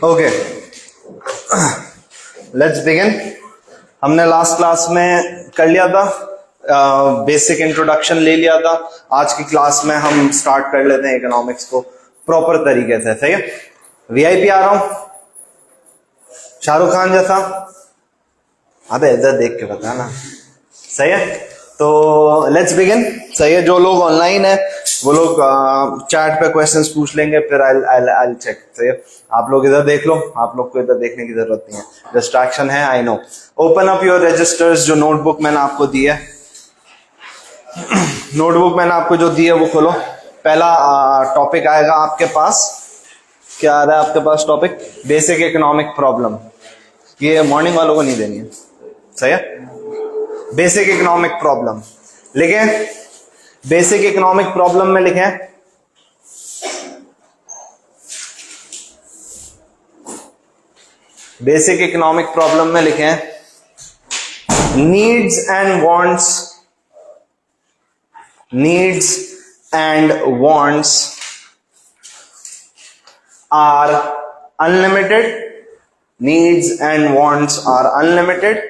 Okay, let's begin. हमने last class में कर लिया था, बेसिक इंट्रोडक्शन ले लिया था। आज की क्लास में हम स्टार्ट कर लेते हैं इकोनॉमिक्स को प्रॉपर तरीके से। सही है? वीआईपी आ रहा हूं शाहरुख खान जैसा। अबे इधर देख के बता ना। सही है? तो लेट्स बिगिन। सही है? जो लोग ऑनलाइन है वो लोग चैट पे क्वेश्चंस पूछ लेंगे, फिर आई चेक। सही है? आप लोग इधर देख लो, आप लोग को इधर देखने की जरूरत नहीं है, डिस्ट्रैक्शन है, I know. Open up your registers. जो नोटबुक मैंने आपको दी है, नोटबुक मैंने आपको जो दी है वो खोलो। पहला टॉपिक आएगा आपके पास। क्या आ रहा है आपके पास टॉपिक? Basic economic problem. ये मॉर्निंग वालों को नहीं देनी है। सही है? बेसिक इकोनॉमिक प्रॉब्लम लिखें। बेसिक इकोनॉमिक प्रॉब्लम में लिखें बेसिक इकोनॉमिक प्रॉब्लम में लिखें needs and wants are unlimited. Needs and wants are unlimited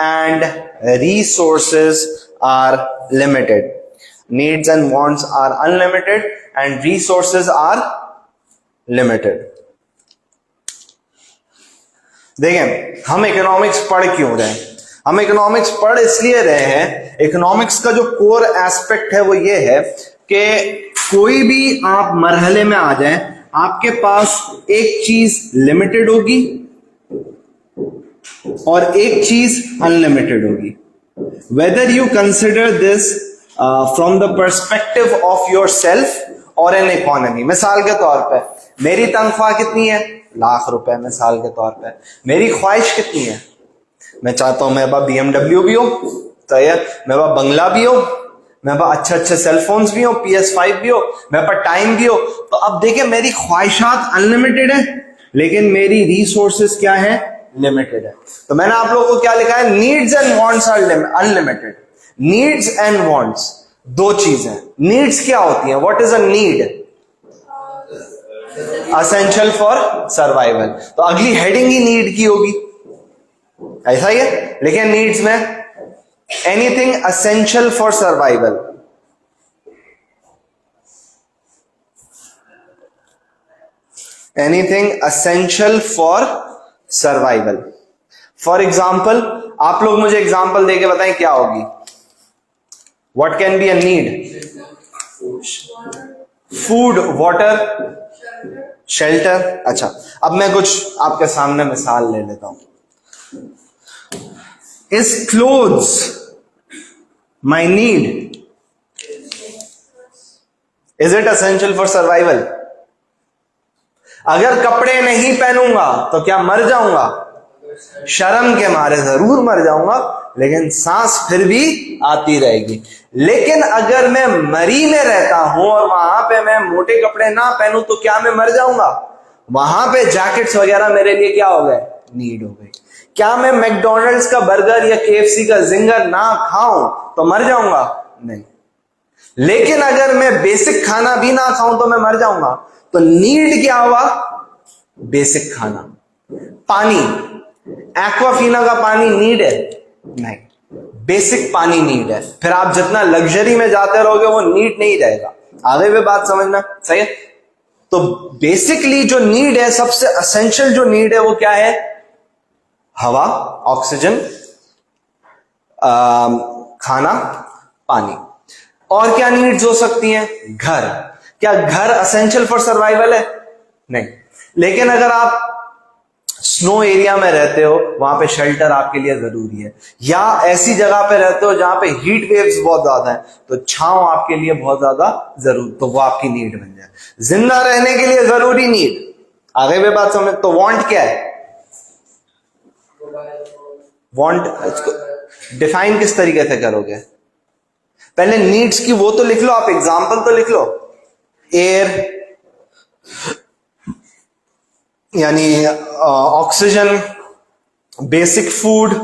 and resources are limited. Needs and wants are unlimited and resources are limited. देखें, हम economics पढ़ क्यों रहे हैं? हम इकोनॉमिक्स पढ़ इसलिए रहे हैं, इकोनॉमिक्स का जो कोर एस्पेक्ट है वो ये है कि कोई भी आप मरहले में आ जाएं, आपके पास एक चीज लिमिटेड होगी और एक चीज अनलिमिटेड होगी। Whether you consider this from the perspective of your self और एन इकोनॉमी। मिसाल के तौर पे मेरी तनख्वाह कितनी है? लाख रुपए। मिसाल के तौर पे मेरी ख्वाहिश कितनी है? मैं चाहता हूं मेरे पास BMW भी हो, तो ये मेरे पास बंगला भी हो, मेरे पास अच्छे अच्छे सेलफोन्स भी हो, PS5 भी हो, मेरे पास टाइम भी हो। तो अब देखिए, मेरी ख्वाहिशात अनलिमिटेड है लेकिन मेरी रिसोर्सेस क्या है? लिमिटेड है। तो मैंने आप लोगों को क्या लिखा है? Needs and wants are unlimited. Needs and wants दो चीजें। नीड्स क्या होती है? What is a need? Essential for survival. तो अगली हेडिंग ही नीड की होगी, ऐसा ही है। लेकिन नीड्स में anything essential for survival. Anything essential for survival. For example, आप लोग मुझे एग्जाम्पल देके बताएं क्या होगी। What can be a need? Food, water, shelter. अच्छा, अब मैं कुछ आपके सामने मिसाल ले लेता हूं। Is clothes my need? Is it essential for survival? अगर कपड़े नहीं पहनूंगा तो क्या मर जाऊंगा? शर्म के मारे जरूर मर जाऊंगा, लेकिन सांस फिर भी आती रहेगी। लेकिन अगर मैं मरी में रहता हूं और वहां पे मैं मोटे कपड़े ना पहनूं तो क्या मैं मर जाऊंगा? वहां पे जैकेट्स वगैरह मेरे लिए क्या हो गए? नीड हो गई। क्या मैं मैकडॉनल्ड्स का बर्गर या KFC का जिंगर ना खाऊं तो मर जाऊंगा? नहीं। लेकिन अगर मैं बेसिक खाना भी ना खाऊं तो मैं मर जाऊंगा। तो नीड क्या हुआ? बेसिक खाना। पानी, एक्वाफीना का पानी नीड है? नहीं, बेसिक पानी नीड है। फिर आप जितना लग्जरी में जाते रहोगे वो नीड नहीं रहेगा। आगे भी बात समझना। सही है? तो बेसिकली जो नीड है, सबसे असेंशियल जो नीड है वो क्या है? हवा, ऑक्सीजन, खाना, पानी। और क्या नीड्स हो सकती हैं? घर। क्या घर असेंशियल फॉर सर्वाइवल है? नहीं। लेकिन अगर आप स्नो एरिया में रहते हो, वहां पे शेल्टर आपके लिए जरूरी है। या ऐसी जगह पे रहते हो जहां पे हीट वेव्स बहुत ज्यादा है, तो छांव आपके लिए बहुत ज्यादा जरूरी, तो वो आपकी नीड बन जाए। जिंदा रहने के लिए जरूरी नीड। आगे भी बात समझ। तो वांट क्या है? वांट डिफाइन किस तरीके से करोगे? पहले नीड्स की वो तो लिख लो, आप एग्जांपल तो लिख लो। एयर, यानी ऑक्सीजन, बेसिक फूड,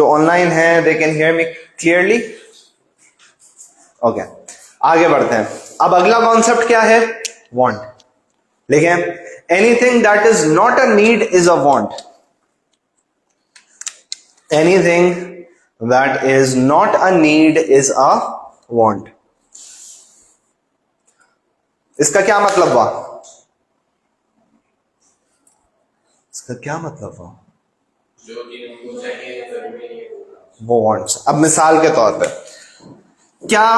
जो ऑनलाइन है they can hear me clearly? Okay, आगे बढ़ते हैं। अब अगला कॉन्सेप्ट क्या है? वांट। लिखें, anything that is not a need is a want. Anything that is not a need is a want. इसका क्या मतलब हुआ? इसका क्या मतलब हुआ? जो हमको चाहिए जरूरी नहीं वो वांट्स। अब मिसाल के तौर पे, क्या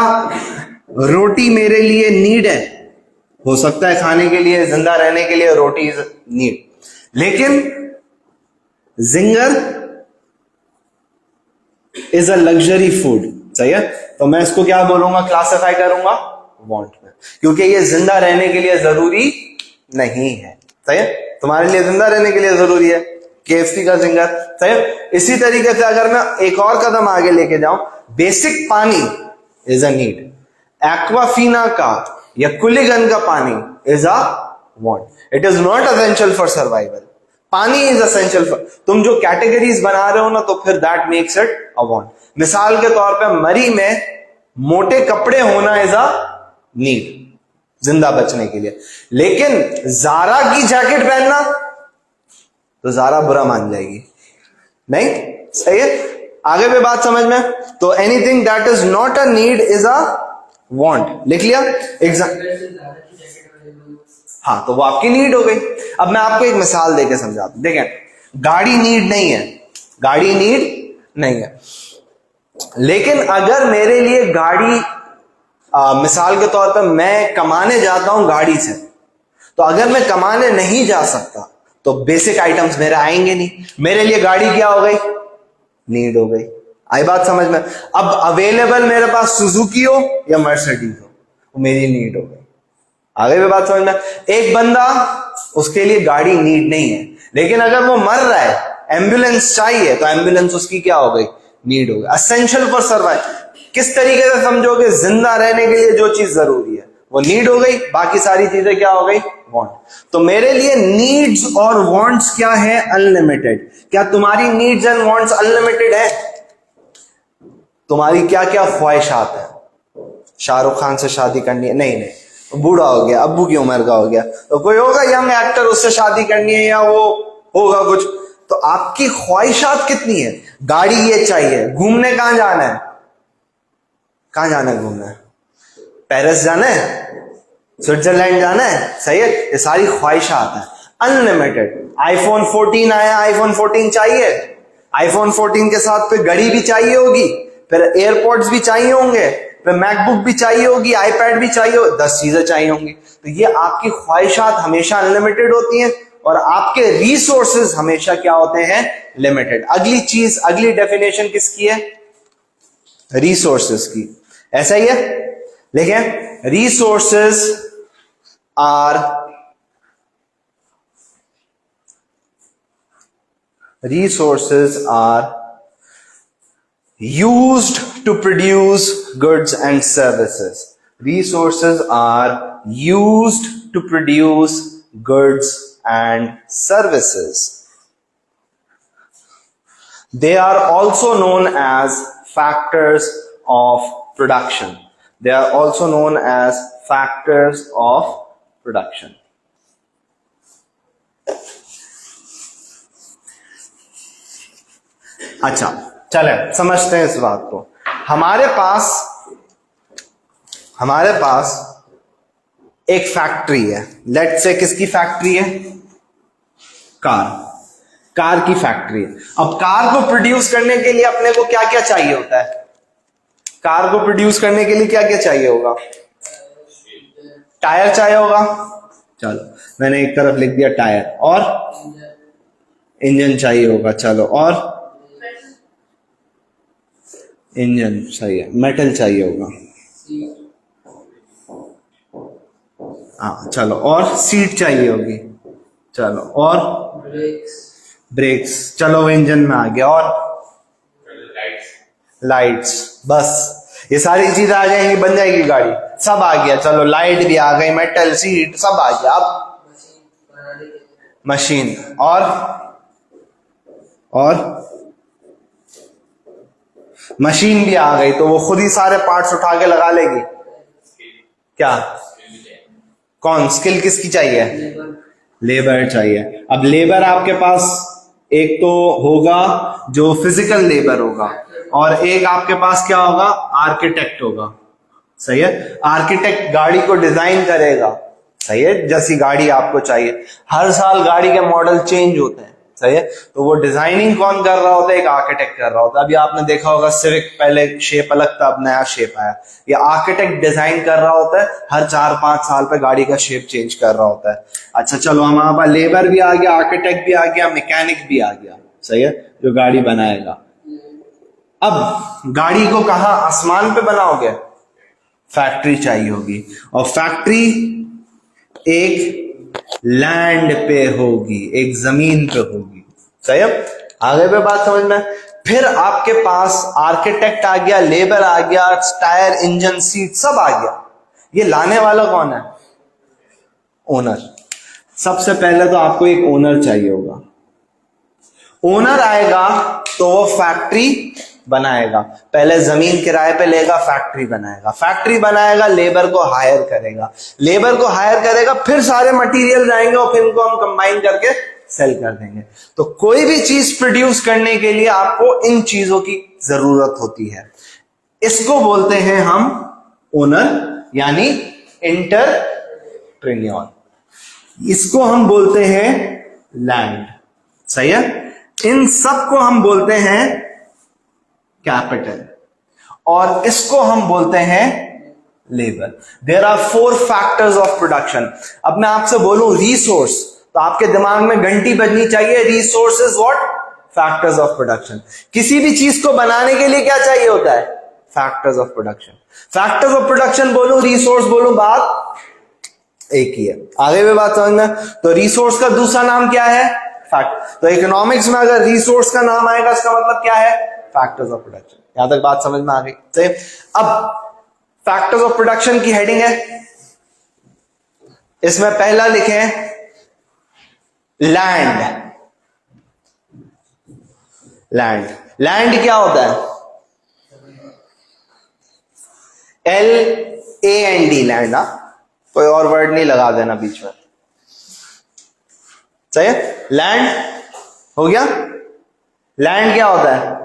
रोटी मेरे लिए नीड है? हो सकता है खाने के लिए, जिंदा रहने के लिए रोटी इज नीड, लेकिन ginger is a luxury food. सही है, तो मैं इसको क्या बोलूंगा, क्लासिफाई करूंगा वांट में, क्योंकि ये जिंदा रहने के लिए जरूरी नहीं है। सही है, तुम्हारे लिए जिंदा रहने के लिए जरूरी है केएफसी का जिंगर। सही है, इसी तरीके से अगर मैं एक और कदम आगे लेके जाऊं, बेसिक पानी इज अ नीड, एक्वाफीना का या कुलीगन का पानी is a want. It is not essential for survival. पानी इज एसेंशियल फॉर, तुम जो कैटेगरीज बना रहे हो ना, तो फिर that makes it a want. मिसाल के तौर पे मरी में मोटे कपड़े होना इज अ नीड, जिंदा बचने के लिए, लेकिन जारा की जैकेट पहनना तो जारा बुरा मान जाएगी, नहीं? सही है, आगे भी बात समझ में? तो anything that is not a need is a want. लिख लिया हाँ, तो वो आपकी नीड हो गई। अब मैं आपको एक मिसाल देके समझाता हूं। देखें, गाड़ी नीड नहीं है, गाड़ी नीड नहीं है, लेकिन अगर मेरे लिए गाड़ी मिसाल के तौर पर मैं कमाने जाता हूं गाड़ी से, तो अगर मैं कमाने नहीं जा सकता तो बेसिक आइटम्स मेरे आएंगे नहीं, मेरे लिए गाड़ी क्या हो गई, नीड हो गई। आई बात समझ में? अब अवेलेबल मेरे पास सुजुकी हो या मर्सिडीज हो, वो मेरी नीड हो गई। आगे भी बात समझ में? एक बंदा, उसके लिए गाड़ी नीड नहीं है, लेकिन अगर वो मर रहा है, एम्बुलेंस चाहिए, तो एम्बुलेंस उसकी क्या हो गई, नीड हो गई। Essential for survive. किस तरीके से समझोगे? जिंदा रहने के लिए जो चीज जरूरी है वो नीड हो गई, बाकी सारी चीजें क्या हो गई, वांट। तो मेरे लिए नीड्स और वांट्स क्या है, अनलिमिटेड। क्या तुम्हारी नीड्स एंड वांट्स अनलिमिटेड है? तुम्हारी क्या क्या ख्वाहिशात है? शाहरुख खान से शादी करनी है? नहीं नहीं, बूढ़ा हो गया, अब्बू की उम्र का हो गया, तो कोई होगा यंग एक्टर, उससे शादी करनी है, या वो होगा कुछ। तो आपकी ख्वाहिशात कितनी है? गाड़ी ये चाहिए, घूमने कहां जाना है, कहां जाना है घूमने? पेरिस जाना है, स्विट्जरलैंड जाना है। सही है, ये सारी ख्वाहिशात है अनलिमिटेड। आईफोन 14 आया, आईफोन 14 चाहिए, आईफोन 14 के साथ फिर घड़ी भी चाहिए होगी, फिर एयरपोर्ट्स भी चाहिए होंगे, फिर मैकबुक भी चाहिए होगी, आईपैड भी चाहिए होगी, 10 चीजें चाहिए होंगी। तो ये आपकी ख्वाहिशात हमेशा अनलिमिटेड होती हैं, और आपके रिसोर्सेज हमेशा क्या होते हैं, लिमिटेड। अगली चीज, अगली डेफिनेशन किसकी है, रिसोर्सेज की। ऐसा ही है, लेकिन resources are used to produce goods and services. Resources are used to produce goods and services. They are also known as factors of production. They are also known as factors of production. अच्छा, चले समझते हैं इस बात को। हमारे पास एक factory है, लेट से किसकी फैक्ट्री है, कार की फैक्ट्री है। अब कार को प्रोड्यूस करने के लिए अपने को क्या क्या चाहिए होता है? कार को प्रोड्यूस करने के लिए क्या क्या चाहिए होगा? टायर चाहिए होगा, चलो मैंने एक तरफ लिख दिया टायर, और इंजन चाहिए होगा, चलो, और इंजन सही है, मेटल चाहिए होगा, हाँ चलो, और सीट चाहिए होगी, चलो, और ब्रेक्स, चलो वो इंजन में आ गया, और लाइट्स, बस ये सारी चीजें आ जाएंगी, बन जाएगी गाड़ी, सब आ गया, चलो लाइट भी आ गई, मेटल, सीट सब आ गया। अब मशीन, और मशीन भी आ गई तो वो खुद ही सारे पार्ट्स उठा के लगा लेगी? क्या कौन स्किल किसकी चाहिए? लेबर चाहिए। अब लेबर आपके पास एक तो होगा जो फिजिकल लेबर होगा, और एक आपके पास क्या होगा? आर्किटेक्ट होगा। सही है। आर्किटेक्ट गाड़ी को डिजाइन करेगा, सही है, जैसी गाड़ी आपको चाहिए। हर साल गाड़ी के मॉडल चेंज होते हैं, सही है, तो वो डिजाइनिंग कौन कर रहा होता है? एक आर्किटेक्ट कर रहा होता है। अभी आपने देखा होगा सिविक, पहले शेप अलग था, अब नया शेप आया। ये आर्किटेक्ट डिजाइन कर रहा होता है, हर 4-5 साल पे गाड़ी का शेप चेंज कर रहा होता है। अच्छा चलो, हमारे पास लेबर भी आ गया, आर्किटेक्ट भी आ गया, मैकेनिक भी आ गया, सही है, जो गाड़ी बनाएगा। अब गाड़ी को कहां, आसमान पे बनाओगे? फैक्ट्री चाहिए होगी, और फैक्ट्री एक लैंड पे होगी, एक जमीन पे होगी, सही है। आगे पे बात समझ में। फिर आपके पास आर्किटेक्ट आ गया, लेबर आ गया, टायर, इंजन, सीट सब आ गया। ये लाने वाला कौन है? ओनर। सबसे पहले तो आपको एक ओनर चाहिए होगा। ओनर आएगा तो वो फैक्ट्री बनाएगा। पहले जमीन किराए पे लेगा, फैक्ट्री बनाएगा। फैक्ट्री बनाएगा, लेबर को हायर करेगा। लेबर को हायर करेगा, फिर सारे मटेरियल आएंगे और फिर उनको हम कंबाइन करके सेल कर देंगे। तो कोई भी चीज प्रोड्यूस करने के लिए आपको इन चीजों की जरूरत होती है। इसको बोलते हैं हम ओनर, यानी एंटरप्रेन्योर। इसको हम बोलते हैं लैंड, सही है। इन सब को हम बोलते हैं कैपिटल, और इसको हम बोलते हैं labour. There are 4 factors of production. अब मैं आपसे बोलूं रिसोर्स, तो आपके दिमाग में घंटी बजनी चाहिए। Resource is what? Factors of production. किसी भी चीज को बनाने के लिए क्या चाहिए होता है? Factors of production. Factors of production बोलूं, रिसोर्स बोलूं, बात एक ही है। आगे भी बात समझना। तो रिसोर्स का दूसरा नाम क्या है? फैक्ट। तो इकोनॉमिक्स में अगर रिसोर्स का नाम आएगा, इसका मतलब क्या है? Factors of production. यहां तक बात समझ में आ गई? सही। अब फैक्टर्स ऑफ प्रोडक्शन की हेडिंग है, इसमें पहला लिखे लैंड। लैंड, लैंड क्या होता है? LAND, land. ना कोई और वर्ड नहीं लगा देना बीच में, सही है। लैंड हो गया। लैंड क्या होता है?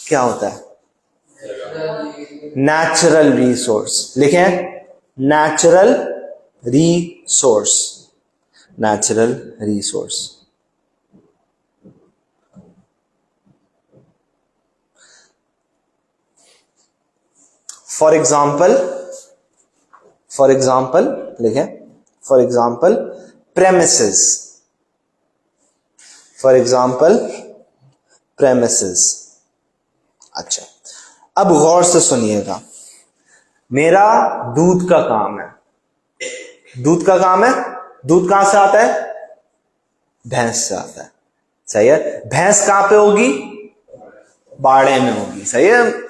क्या होता है? Natural resource. लिखें natural resource. Natural resource. For example लिखें, for example premises. For example premises. अच्छा, अब गौर से सुनिएगा। मेरा दूध का काम है। दूध का काम है। दूध कहां से आता है? भैंस से आता है, सही है। भैंस कहां पे होगी? बाड़े में होगी, सही है।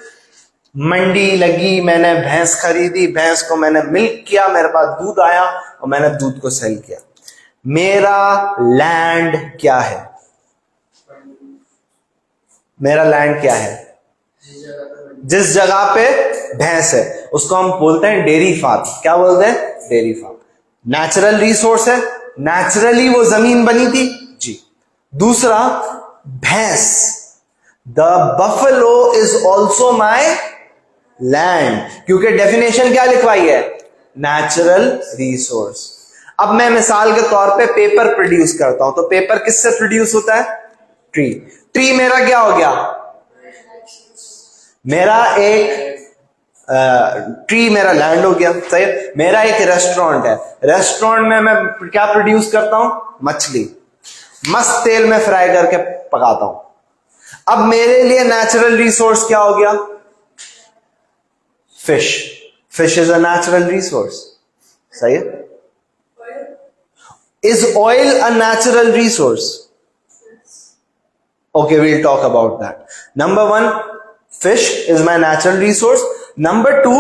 मंडी लगी, मैंने भैंस खरीदी, भैंस को मैंने मिल्क किया, मेरे पास दूध आया और मैंने दूध को सेल किया। मेरा लैंड क्या है? मेरा लैंड क्या है? जिस जगह पे भैंस है उसको हम बोलते हैं डेयरी फार्म। क्या बोलते हैं? Dairy farm. नेचुरल रिसोर्स है, नेचुरली वो जमीन बनी थी जी। दूसरा, भैंस, the buffalo is also my land, क्योंकि डेफिनेशन क्या लिखवाई है? Natural resource. अब मैं मिसाल के तौर पे पेपर प्रोड्यूस करता हूं, तो पेपर किससे प्रोड्यूस होता है? ट्री। ट्री मेरा क्या हो गया? मेरा एक ट्री मेरा लैंड हो गया, सही। मेरा एक रेस्टोरेंट है। रेस्टोरेंट में मैं क्या प्रोड्यूस करता हूं? मछली। मस्त तेल में फ्राई करके पकाता हूं। अब मेरे लिए नेचुरल रिसोर्स क्या हो गया? Fish. Fish is a natural resource, सही है। Is oil a natural resource? Okay, we'll talk about that. Number 1, fish is my natural resource. Number 2,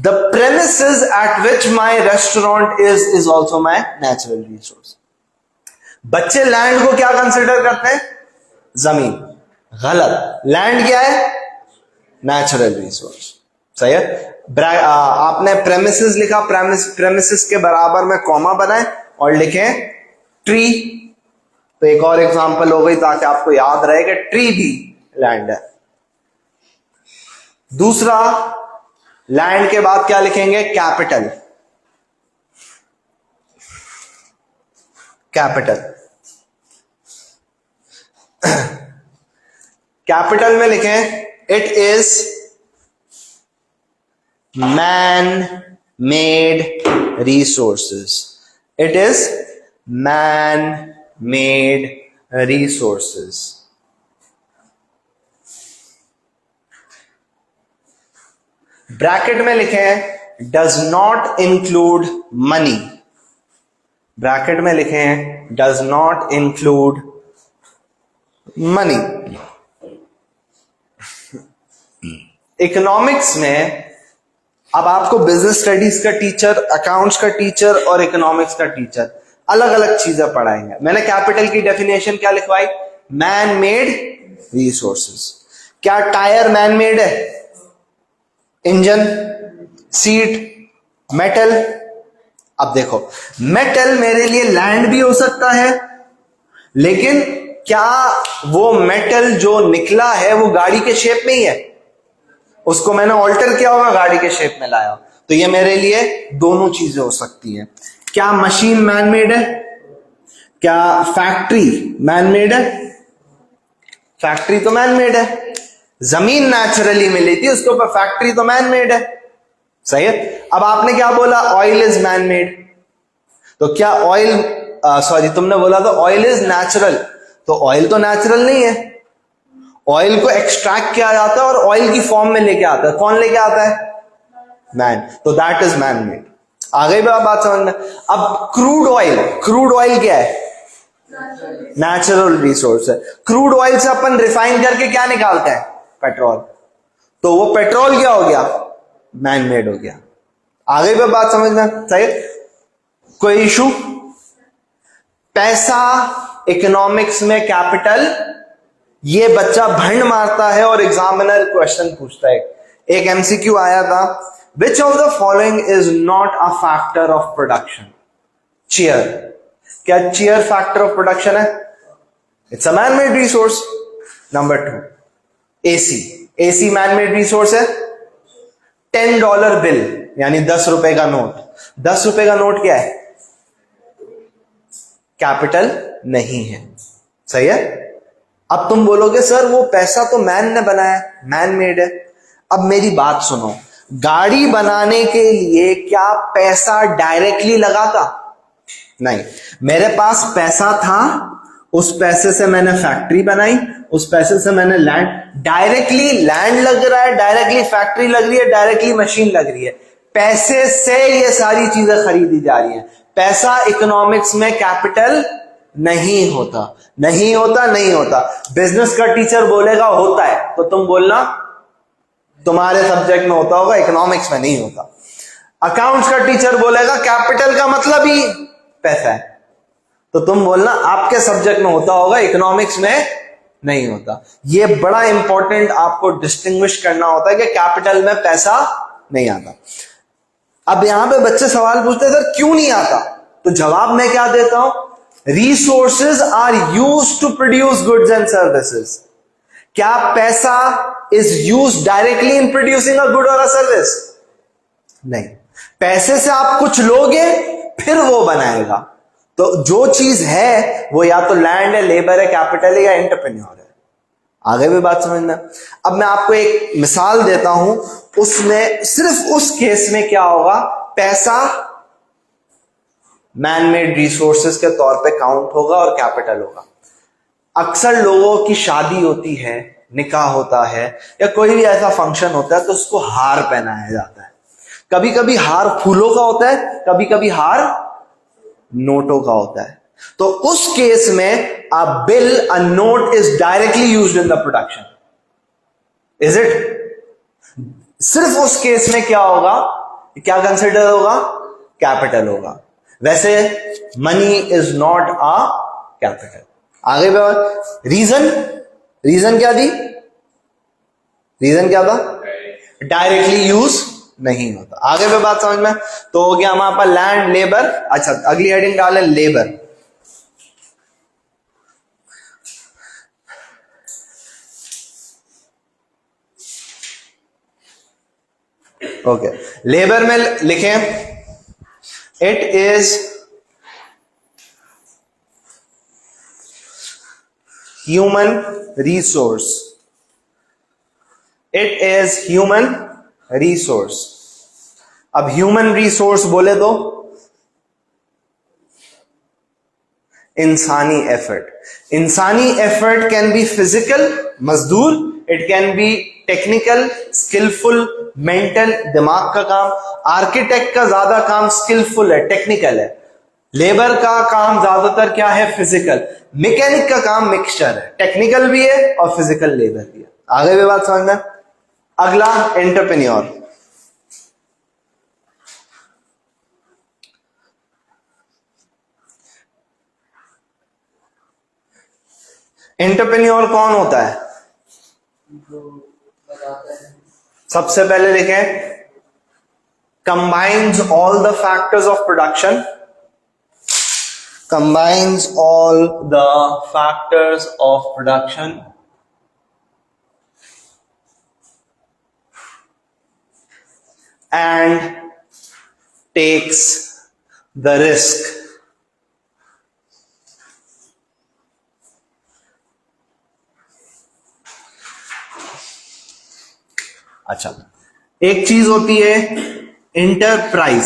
the premises at which my restaurant is also my natural resource. बच्चे land को क्या consider करते हैं? जमीन। गलत। Land क्या है? Natural resource. सही है। आपने प्रेमिसेस लिखा, प्रेमिसेस के बराबर में कॉमा बनाए और लिखे ट्री। तो एक और एग्जांपल हो गई ताकि आपको याद रहे कि ट्री भी लैंड है। दूसरा, लैंड के बाद क्या लिखेंगे? कैपिटल। कैपिटल कैपिटल में लिखें it is man made resources. It is man made resources. Bracket में लिखें does not include money. Bracket में लिखें does not include money. Economics में अब आपको बिजनेस स्टडीज का टीचर, अकाउंट्स का टीचर और इकोनॉमिक्स का टीचर अलग अलग चीजें पढ़ाएंगे। मैंने कैपिटल की डेफिनेशन क्या लिखवाई? Man made resources. क्या टायर मैन मेड है? Engine, seat, metal. अब देखो, मेटल मेरे लिए लैंड भी हो सकता है, लेकिन क्या वो मेटल जो निकला है वो गाड़ी के शेप में ही है? उसको मैंने ऑल्टर किया होगा, गाड़ी के शेप में लाया। तो ये मेरे लिए दोनों चीजें हो सकती हैं। क्या मशीन मैन मेड है? क्या फैक्ट्री मैन मेड है? फैक्ट्री तो मैन मेड है। जमीन नेचुरली मिली थी उसके ऊपर, फैक्ट्री तो मैन मेड है। सही है। अब आपने क्या बोला? Oil is man made. तो क्या ऑयल, सॉरी तुमने बोला तो ऑयल इज नेचुरल, तो ऑयल तो नेचुरल नहीं है। ऑयल को एक्सट्रैक्ट किया जाता है और ऑयल की फॉर्म में लेके आता है। कौन लेके आता है? मैन। तो दैट इज मैन मेड। आ गई बात समझ में? अब क्रूड ऑयल, क्रूड ऑयल क्या है? नेचुरल रिसोर्स है। क्रूड ऑयल से अपन रिफाइन करके क्या निकालते हैं? पेट्रोल। तो वो पेट्रोल क्या हो गया? मैन मेड हो गया। आ गई बात समझ में? सही। कोई इशू? पैसा इकोनॉमिक्स में कैपिटल, ये बच्चा भंड मारता है और एग्जामिनर क्वेश्चन पूछता है। एक एमसीक्यू आया था, which of the following is not a factor of production? Chair. क्या चेयर फैक्टर ऑफ प्रोडक्शन है? It's a man made resource. Number 2, AC. AC man made resource है। $10 बिल यानी 10 रुपए का नोट। 10 रुपए का नोट क्या है? कैपिटल नहीं है। सही है। अब तुम बोलोगे सर वो पैसा तो मैन ने बनाया, मैन मेड है। अब मेरी बात सुनो, गाड़ी बनाने के लिए क्या पैसा डायरेक्टली लगा था? नहीं। मेरे पास पैसा था, उस पैसे से मैंने फैक्ट्री बनाई, उस पैसे से मैंने लैंड, डायरेक्टली लैंड लग रहा है, डायरेक्टली फैक्ट्री लग रही है, डायरेक्टली मशीन लग रही है। पैसे से ये सारी चीजें खरीदी जा रही हैं। पैसा इकोनॉमिक्स में कैपिटल नहीं होता, नहीं होता, नहीं होता। बिजनेस का टीचर बोलेगा होता है, तो तुम बोलना तुम्हारे सब्जेक्ट में होता होगा, इकोनॉमिक्स में नहीं होता। अकाउंट्स का टीचर बोलेगा कैपिटल का मतलब ही पैसा है, तो तुम बोलना आपके सब्जेक्ट में होता होगा, इकोनॉमिक्स में नहीं होता। ये बड़ा इंपॉर्टेंट आपको डिस्टिंग्विश करना होता है कि कैपिटल में पैसा नहीं आता। अब यहां पे बच्चे सवाल पूछते हैं सर क्यों नहीं आता? तो जवाब मैं क्या देता हूं? Resources are used to produce goods and services. क्या पैसा is used directly in producing a good और अ सर्विस? नहीं। पैसे से आप कुछ लोगे फिर वो बनाएगा। तो जो चीज है वो या तो लैंड है, लेबर है, कैपिटल है या एंटरप्रेन्योर है। आगे भी बात समझना। अब मैं आपको एक मिसाल देता हूं, उसमें सिर्फ उस केस में क्या होगा, पैसा मैन मेड रिसोर्सेज के तौर पे काउंट होगा और कैपिटल होगा। अक्सर लोगों की शादी होती है, निकाह होता है या कोई भी ऐसा फंक्शन होता है तो उसको हार पहनाया जाता है। कभी कभी हार फूलों का होता है, कभी कभी हार नोटों का होता है। तो उस केस में अ bill, a note is directly used in the production, is it? सिर्फ उस केस में क्या होगा, क्या कंसिडर होगा? कैपिटल होगा। वैसे money is not a capital. आगे रीजन, रीजन क्या दी? रीजन क्या था? डायरेक्टली यूज नहीं होता। आगे पे बात समझ में? तो हो गया हमारे पास लैंड, लेबर। अच्छा, अगली हेडिंग डालें लेबर। ओके, लेबर में लिखें it is human resource. It is human resource. अब ह्यूमन रिसोर्स बोले तो इंसानी एफर्ट। इंसानी एफर्ट कैन बी फिजिकल, मजदूर, it can be technical, skilful, mental, दिमाग का काम। आर्किटेक्ट का ज्यादा काम स्किलफुल है, टेक्निकल है। लेबर का काम ज्यादातर क्या है? फिजिकल। मैकेनिक का काम मिक्सचर है, टेक्निकल भी है और फिजिकल लेबर भी है। आगे भी बात समझना। अगला एंटरप्रेन्योर। एंटरप्रेन्योर कौन होता है? सबसे पहले लिखें combines all the factors of production. Combines all the factors of production and takes the risk. अच्छा, एक चीज होती है इंटरप्राइज,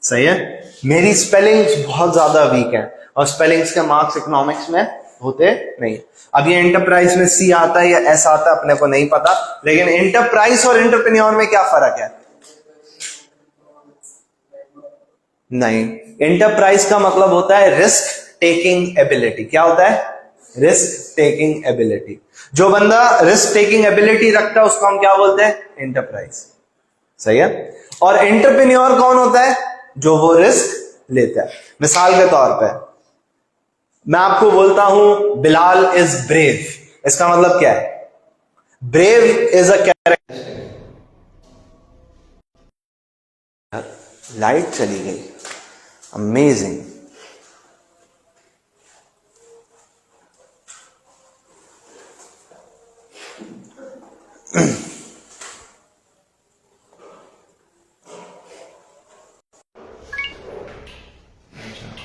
सही है। मेरी स्पेलिंग्स बहुत ज्यादा वीक है और स्पेलिंग्स के मार्क्स इकोनॉमिक्स में होते नहीं। अब ये एंटरप्राइज में सी आता है या एस आता है अपने को नहीं पता, लेकिन एंटरप्राइज और एंटरप्रेन्योर में क्या फर्क है? नहीं, एंटरप्राइज का मतलब होता है रिस्क टेकिंग एबिलिटी। क्या होता है? Risk taking ability. जो बंदा रिस्क टेकिंग एबिलिटी रखता है उसको हम क्या बोलते हैं? एंटरप्राइज, सही है। और एंटरप्रेन्योर कौन होता है? जो वो रिस्क लेता है। मिसाल के तौर पे मैं आपको बोलता हूं बिलाल इज ब्रेव, इसका मतलब क्या है? Brave is a character. Light चली गई, अमेजिंग।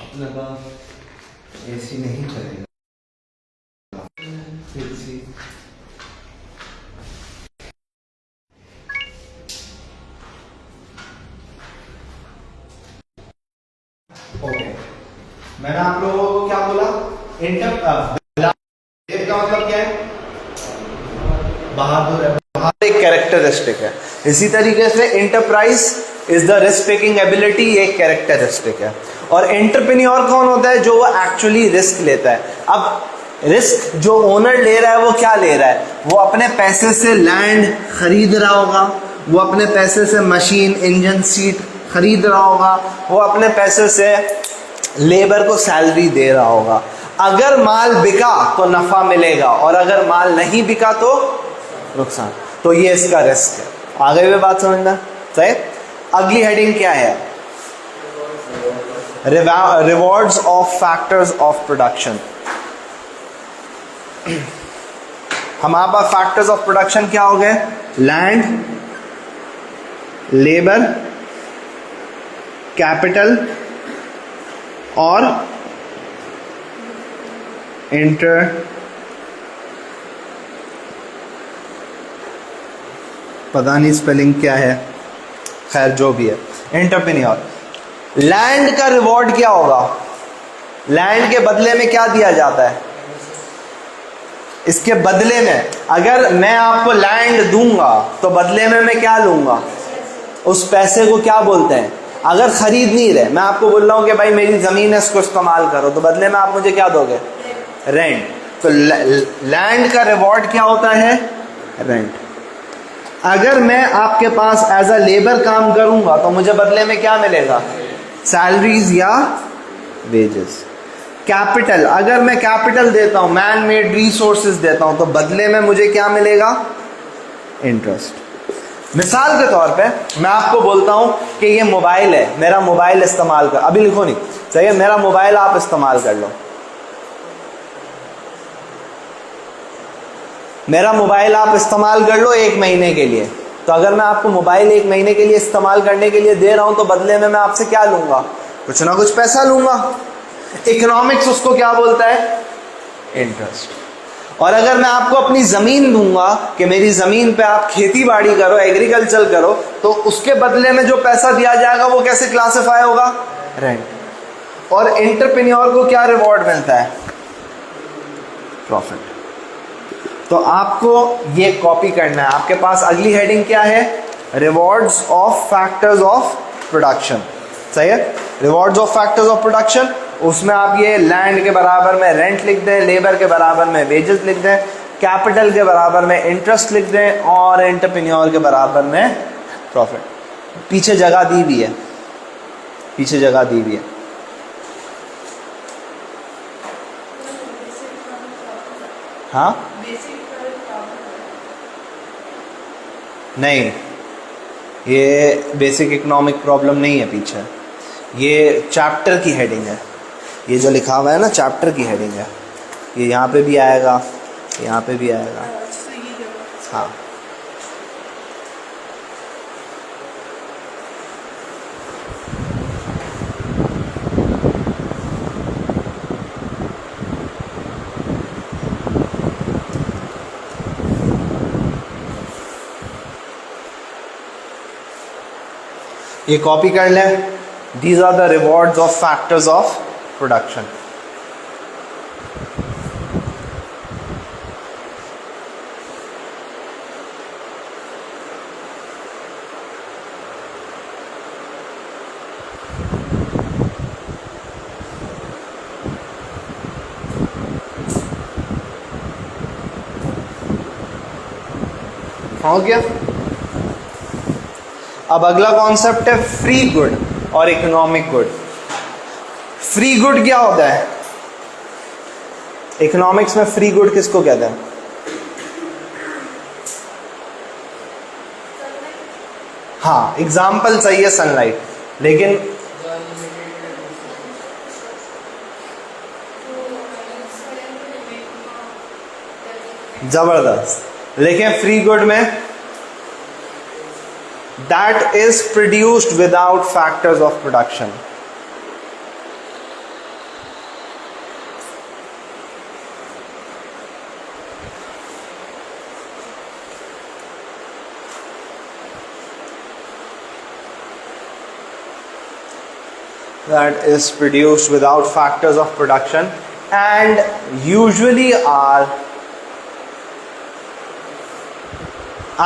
अपने पास एसी नहीं चलेगा। ओके, मैंने आप लोगों को क्या बोला? ब्रेव का मतलब क्या है? बहादुर है। बहादुर एक कैरेक्टरिस्टिक है। इसी तरीके से enterprise is the risk taking ability, एक कैरेक्टरिस्टिक है। और एंटरप्रेन्योर कौन होता है? जो वो एक्चुअली रिस्क लेता है। अब रिस्क जो ओनर ले रहा है वो क्या ले रहा है? वो अपने पैसे से लैंड खरीद रहा होगा, वो अपने पैसे से मशीन, इंजन, सीट खरीद रहा होगा, वो अपने पैसे से लेबर को सैलरी दे रहा होगा। अगर माल बिका तो नफा मिलेगा और अगर माल नहीं बिका तो नुकसान। तो ये इसका रिस्क है। आगे भी बात समझना, सही। अगली हेडिंग क्या है? Rewards of factors of production. हमारे पास फैक्टर्स ऑफ प्रोडक्शन क्या हो गए? लैंड, लेबर, कैपिटल और पता नहीं स्पेलिंग क्या है, खैर जो भी है, एंटरप्रेन्योर। लैंड का रिवॉर्ड क्या होगा? लैंड के बदले में क्या दिया जाता है? इसके बदले में अगर मैं आपको लैंड दूंगा तो बदले में मैं क्या लूंगा? उस पैसे को क्या बोलते हैं? अगर खरीद नहीं रहे, मैं आपको बोल रहा हूं कि भाई मेरी जमीन है, इसको इस्तेमाल करो, तो बदले में आप मुझे क्या दोगे? रेंट। तो लैंड का रिवॉर्ड क्या होता है? रेंट। अगर मैं आपके पास एज अ लेबर काम करूंगा तो मुझे बदले में क्या मिलेगा? सैलरीज या वेजेस। कैपिटल, अगर मैं कैपिटल देता हूं, मैन मेड रिसोर्सेज देता हूं, तो बदले में मुझे क्या मिलेगा? इंटरेस्ट। मिसाल के तौर पे मैं आपको बोलता हूं कि ये मोबाइल है, मेरा मोबाइल इस्तेमाल कर, अभी लिखो नहीं, सही है, मेरा मोबाइल आप इस्तेमाल कर लो, मेरा मोबाइल आप इस्तेमाल कर लो 1 महीने के लिए। तो अगर मैं आपको मोबाइल 1 महीने के लिए इस्तेमाल करने के लिए दे रहा हूं, तो बदले में मैं आपसे क्या लूंगा? कुछ ना कुछ पैसा लूंगा। इकोनॉमिक्स उसको क्या बोलता है? इंटरेस्ट। और अगर मैं आपको अपनी जमीन दूंगा कि मेरी जमीन पे आप खेती बाड़ी करो, एग्रीकल्चर करो, तो उसके बदले में जो पैसा दिया जाएगा वो कैसे क्लासिफाई होगा? रेंट। और एंटरप्रेन्योर को क्या रिवॉर्ड मिलता है? प्रॉफिट। तो आपको ये कॉपी करना है। आपके पास अगली हेडिंग क्या है? Rewards of factors of production, सही है, rewards of factors of production. उसमें आप ये लैंड के बराबर में रेंट लिख दें, लेबर के बराबर में वेजेस लिख दें, कैपिटल के बराबर में इंटरेस्ट लिख दें, और एंटरप्रेन्योर के बराबर में प्रॉफिट। पीछे जगह दी भी है, पीछे जगह दी भी है। हाँ नहीं, ये बेसिक इकोनॉमिक प्रॉब्लम नहीं है पीछे, ये चैप्टर की हेडिंग है। ये जो लिखा हुआ है ना, चैप्टर की हेडिंग है। ये यहाँ पे भी आएगा, यहाँ पे भी आएगा। हाँ, ये कॉपी कर लें। These are the rewards of factors of production. हो गया। अब अगला कॉन्सेप्ट है फ्री गुड और इकोनॉमिक गुड। फ्री गुड क्या होता है? इकोनॉमिक्स में फ्री गुड किसको कहते हैं? हाँ, एग्जाम्पल सही है सनलाइट, लेकिन जबरदस्त। लेकिन फ्री गुड में that is produced without factors of production. That is produced without factors of production and usually are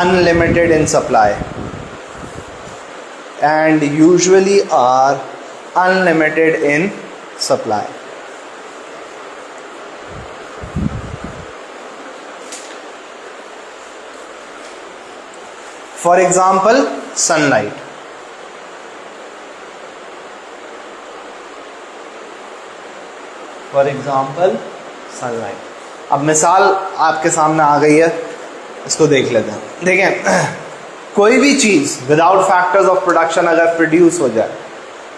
unlimited in supply. And usually are unlimited in supply. For example, sunlight. For example, sunlight. अब मिसाल आपके सामने आ गई है, इसको देख लेते हैं। देखें, कोई भी चीज़ विदाउट फैक्टर्स ऑफ प्रोडक्शन अगर प्रोड्यूस हो जाए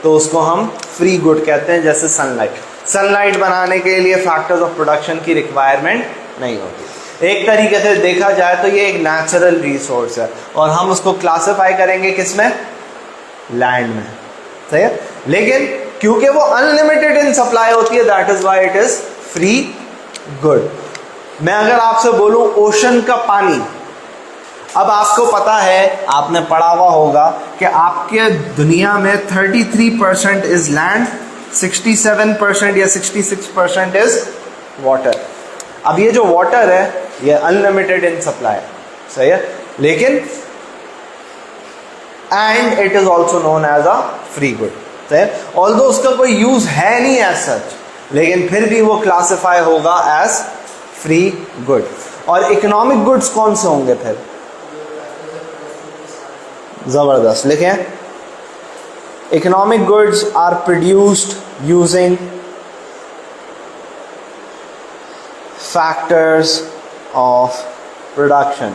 तो उसको हम फ्री गुड कहते हैं। जैसे सनलाइट, सनलाइट बनाने के लिए फैक्टर्स ऑफ प्रोडक्शन की रिक्वायरमेंट नहीं होती। एक तरीके से देखा जाए तो ये एक नेचुरल रिसोर्स है और हम उसको क्लासिफाई करेंगे किसमें? लैंड में, सही है। लेकिन क्योंकि वो अनलिमिटेड इन सप्लाई होती है, that is why it is free good. मैं अगर आपसे बोलूं ओशन का पानी, अब आपको पता है, आपने पढ़ा हुआ होगा कि आपके दुनिया में 33% इज लैंड, 67% या 66% इज वाटर। अब ये जो वाटर है ये अनलिमिटेड इन सप्लाई, सही है, लेकिन and it is also known as a free good, सही है। ऑल्दो उसका कोई यूज है नहीं एज सच, लेकिन फिर भी वो क्लासिफाई होगा एज फ्री गुड। और इकोनॉमिक गुड्स कौन से होंगे फिर? जबरदस्त, लिखें। Economic goods are produced using factors of production.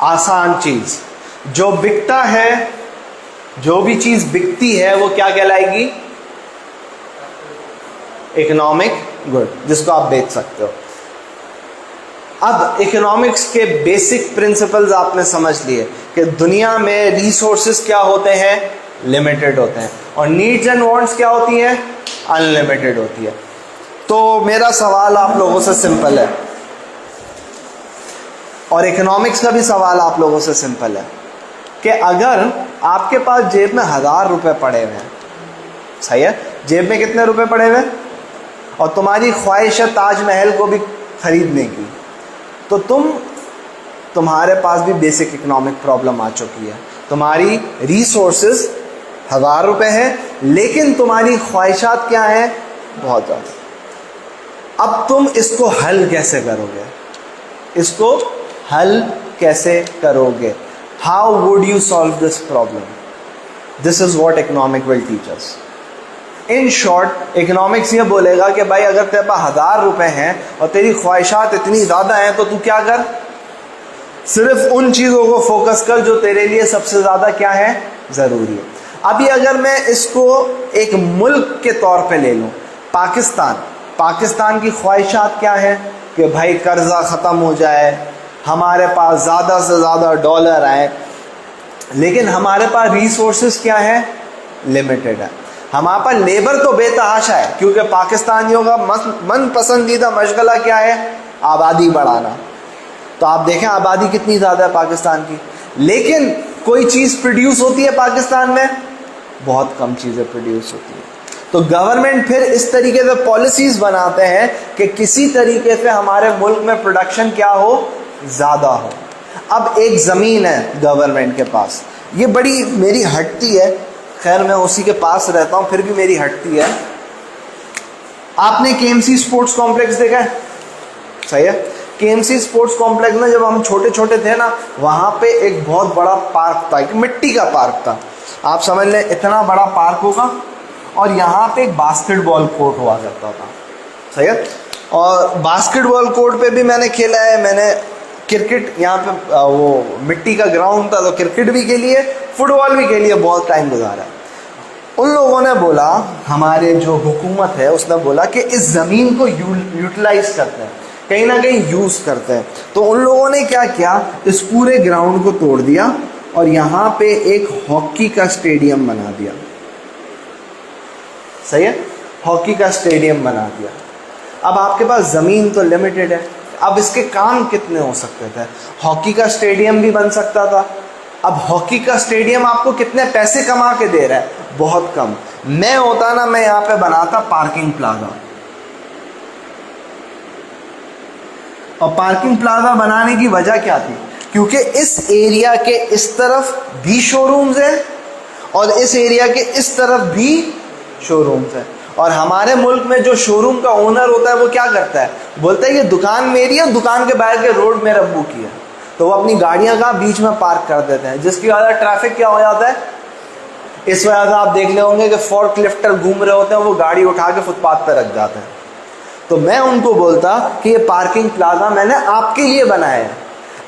आसान चीज जो बिकता है, जो भी चीज बिकती है वो क्या कहलाएगी? इकोनॉमिक गुड, जिसको आप बेच सकते हो। अब इकोनॉमिक्स के बेसिक प्रिंसिपल्स आपने समझ लिए कि दुनिया में रिसोर्सेज क्या होते हैं? लिमिटेड होते हैं, और नीड्स एंड वांट्स क्या होती हैं? अनलिमिटेड होती है। तो मेरा सवाल आप लोगों से सिंपल है, और इकोनॉमिक्स का भी सवाल आप लोगों से सिंपल है कि अगर आपके पास जेब में 1000 रुपए पड़े हुए हैं, सही है, जेब में कितने रुपए पड़े हुए हैं, और तुम्हारी ख्वाहिश है ताजमहल को भी खरीदने की, तो तुम्हारे पास भी बेसिक इकोनॉमिक प्रॉब्लम आ चुकी है। तुम्हारी रिसोर्सेज 1000 रुपए है, लेकिन तुम्हारी ख्वाहिशात क्या है? बहुत ज़्यादा। अब तुम इसको हल कैसे करोगे? इसको हल कैसे करोगे? How would you solve this problem? This is what economic will teach us. In short, economics ये बोलेगा कि भाई अगर तेरे पास 1000 रुपए हैं और तेरी ख्वाहिशात इतनी ज़्यादा हैं, तो तू क्या कर? सिर्फ उन चीज़ों को फोकस कर जो तेरे लिए सबसे ज़्यादा क्या है? ज़रूरी है। अभी अगर मैं इसको एक मुल्क के तौर पे ले लूँ, पाकिस्तान की ख्वाहिशात क्या है? कि भाई कर्जा ख़त्म हो जाए, हमारे पास ज़्यादा से ज़्यादा डॉलर आए, लेकिन हमारे पास रिसोर्सेज क्या है? लिमिटेड है। हमारे पास लेबर तो बेतहाशा है, क्योंकि पाकिस्तानियों का मन पसंदीदा मशगला क्या है? आबादी बढ़ाना। तो आप देखें आबादी कितनी ज़्यादा है पाकिस्तान की, लेकिन कोई चीज़ प्रोड्यूस होती है पाकिस्तान में? बहुत कम चीज़ें प्रोड्यूस होती है। तो गवर्नमेंट फिर इस तरीके से पॉलिसीज़ बनाते हैं कि किसी तरीके से हमारे मुल्क में प्रोडक्शन क्या हो? ज़्यादा हो। अब एक ज़मीन है गवर्नमेंट के पास, ये बड़ी मेरी हटती है, खैर मैं उसी के पास रहता हूँ, फिर भी मेरी हटती है। आपने केएमसी स्पोर्ट्स कॉम्प्लेक्स देखा है? सही है। केएमसी स्पोर्ट्स कॉम्प्लेक्स में जब हम छोटे छोटे थे ना, वहाँ पे एक बहुत बड़ा पार्क था, एक मिट्टी का पार्क था। आप समझ लें इतना बड़ा पार्क होगा, और यहाँ पे एक बास्केटबॉल कोर्ट हुआ करता था, सही है। और बास्केटबॉल कोर्ट पे भी मैंने खेला है, मैंने क्रिकेट, यहाँ पे वो मिट्टी का ग्राउंड था, तो क्रिकेट भी खेली है, फुटबॉल भी खेली है, बहुत टाइम गुजारा है। उन लोगों ने बोला, हमारे जो हुकूमत है उसने बोला कि इस ज़मीन को यूटिलाइज करते हैं, कहीं ना कहीं यूज़ करते हैं। तो उन लोगों ने क्या किया, इस पूरे ग्राउंड को तोड़ दिया और यहाँ पे एक हॉकी का स्टेडियम बना दिया, सही है, हॉकी का स्टेडियम बना दिया। अब आपके पास ज़मीन तो लिमिटेड है, अब इसके काम कितने हो सकते थे? हॉकी का स्टेडियम भी बन सकता था। अब हॉकी का स्टेडियम आपको कितने पैसे कमा के दे रहा है? बहुत कम। मैं होता ना, मैं यहाँ पे बनाता पार्किंग प्लाजा, और पार्किंग प्लाजा बनाने की वजह क्या थी? क्योंकि इस एरिया के इस तरफ भी शोरूम्स हैं और इस एरिया के इस तरफ भी शोरूम्स हैं, और हमारे मुल्क में जो शोरूम का ओनर होता है वो क्या करता है? बोलता है ये दुकान मेरी है, दुकान के बाहर के रोड मेरे अब्बू की है, तो वो अपनी गाड़ियां का बीच में पार्क कर देते हैं, जिसकी वजह से ट्रैफिक क्या हो जाता है? इस वजह से आप देख ले होंगे कि फोर्क लिफ्टर घूम रहे होते हैं, वो गाड़ी उठा के फुटपाथ पर रख जाते हैं। तो मैं उनको बोलता कि ये पार्किंग प्लाजा मैंने आपके लिए बनाया है।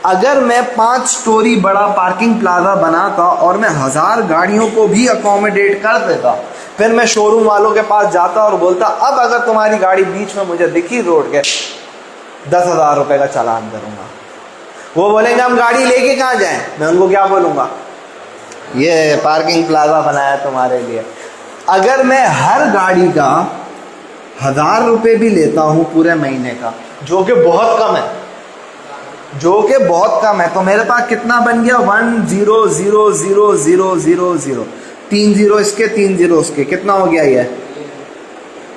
अगर मैं 5 स्टोरी बड़ा पार्किंग प्लाजा बनाता और मैं 1000 गाड़ियों को भी अकोमोडेट कर देता, फिर मैं शोरूम वालों के पास जाता और बोलता अब अगर तुम्हारी गाड़ी बीच में मुझे दिखी रोड के, 10,000 रुपये का चालान करूँगा। वो बोलेंगे हम गाड़ी लेके कहाँ जाएं? मैं उनको क्या बोलूँगा? ये पार्किंग प्लाजा बनाया तुम्हारे लिए। अगर मैं हर गाड़ी का 1000 रुपये भी लेता हूँ पूरे महीने का, जो कि बहुत कम है, तो मेरे पास कितना बन गया? 1,000,000,000, 3 जीरो इसके 3 जीरो उसके, कितना हो गया ये?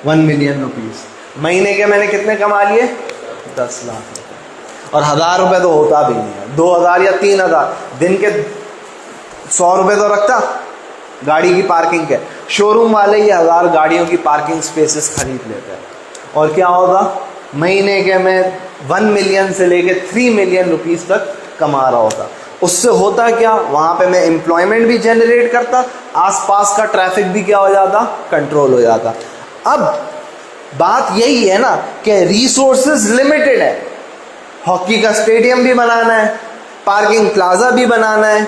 1 मिलियन रुपीस। महीने के मैंने कितने कमा लिए? 10 लाख रुपये। और 1000 रुपये तो होता भी नहीं है, 2000 या 3000 दिन के 100 रुपये तो रखता गाड़ी की पार्किंग के। शोरूम वाले ये 1000 गाड़ियों की पार्किंग स्पेसेस खरीद लेते हैं, और क्या होगा? महीने के मैं 1 मिलियन से लेके 3 मिलियन रुपीस तक कमा रहा होता। उससे होता क्या, वहां पे मैं एम्प्लॉयमेंट भी जनरेट करता, आसपास का ट्रैफिक भी क्या हो जाता, कंट्रोल हो जाता। अब बात यही है ना कि रिसोर्सेज लिमिटेड है। हॉकी का स्टेडियम भी बनाना है, पार्किंग प्लाजा भी बनाना है,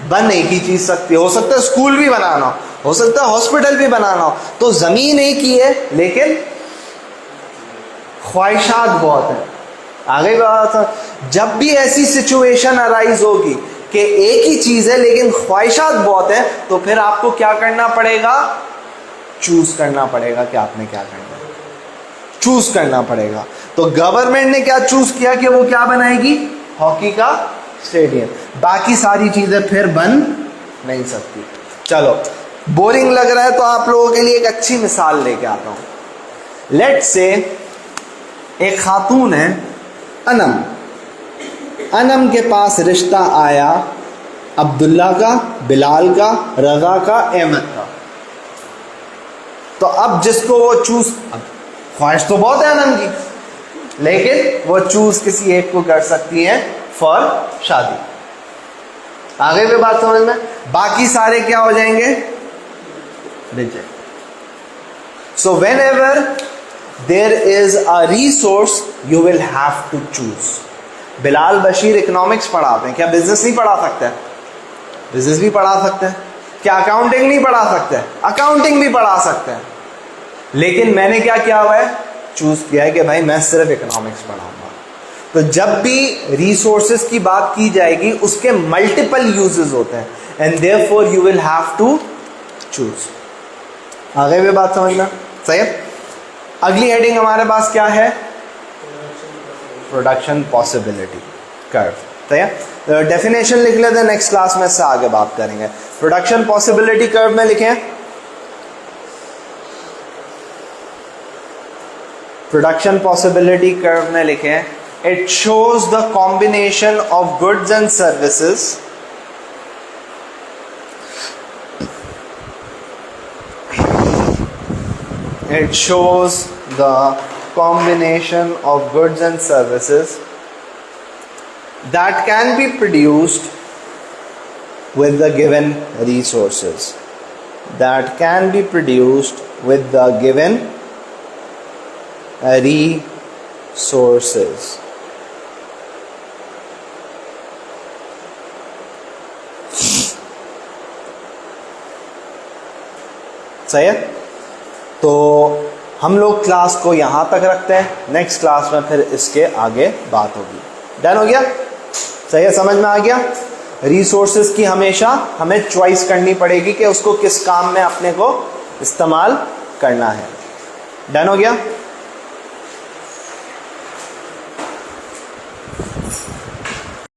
बन एक ही चीज सकती है। हो सकता है स्कूल भी बनाना हो सकता है हॉस्पिटल भी बनाना हो, तो जमीन एक ही है लेकिन ख्वाहिशात बहुत है। आगे बात था, जब भी ऐसी सिचुएशन अराइज होगी कि एक ही चीज है लेकिन ख्वाहिशात बहुत है, तो फिर आपको क्या करना पड़ेगा, चूज करना पड़ेगा कि आपने क्या करना है, चूज करना पड़ेगा। तो गवर्नमेंट ने क्या चूज किया कि वो क्या बनाएगी, हॉकी का स्टेडियम। बाकी सारी चीजें फिर बन नहीं सकती। चलो, बोरिंग लग रहा है तो आप लोगों के लिए एक अच्छी मिसाल लेके आता हूं। लेट से एक खातून है अनम, अनम के पास रिश्ता आया अब्दुल्ला का, बिलाल का, रजा का, अहमद का। तो अब जिसको वो चूज, अब ख्वाहिश तो बहुत है अनम की, लेकिन वो चूज किसी एक को कर सकती है फॉर शादी। आगे भी बात समझ में, बाकी सारे क्या हो जाएंगे, reject. So whenever there is a resource you will have to choose. Bilal Bashir economics पढ़ाते हैं, क्या बिजनेस नहीं पढ़ा सकते हैं? बिजनेस भी पढ़ा सकते हैं। क्या अकाउंटिंग नहीं पढ़ा सकते हैं? अकाउंटिंग भी पढ़ा सकते हैं। लेकिन मैंने क्या किया हुआ है, चूज किया है कि भाई मैं सिर्फ इकोनॉमिक्स पढ़ाऊंगा। तो जब भी रिसोर्सेज की बात की जाएगी उसके मल्टीपल यूजेस होते हैं, and therefore you will have to choose. आगे भी बात समझना सही है। अगली हेडिंग हमारे पास क्या है, प्रोडक्शन पॉसिबिलिटी कर्व। सही है, डेफिनेशन लिख लेते हैं, नेक्स्ट क्लास में इससे आगे बात करेंगे। प्रोडक्शन पॉसिबिलिटी कर्व में लिखें, प्रोडक्शन पॉसिबिलिटी कर्व में लिखें, it shows the combination of goods and services it shows the combination of goods and services that can be produced with the given resources, that can be produced with the given resources. सही है। तो हम लोग class को यहाँ तक रखते हैं, नेक्स्ट क्लास में फिर इसके आगे बात होगी। डन हो गया, सही है, समझ में आ गया। रिसोर्सेज की हमेशा हमें चॉइस करनी पड़ेगी कि उसको किस काम में अपने को इस्तेमाल करना है। डन हो गया।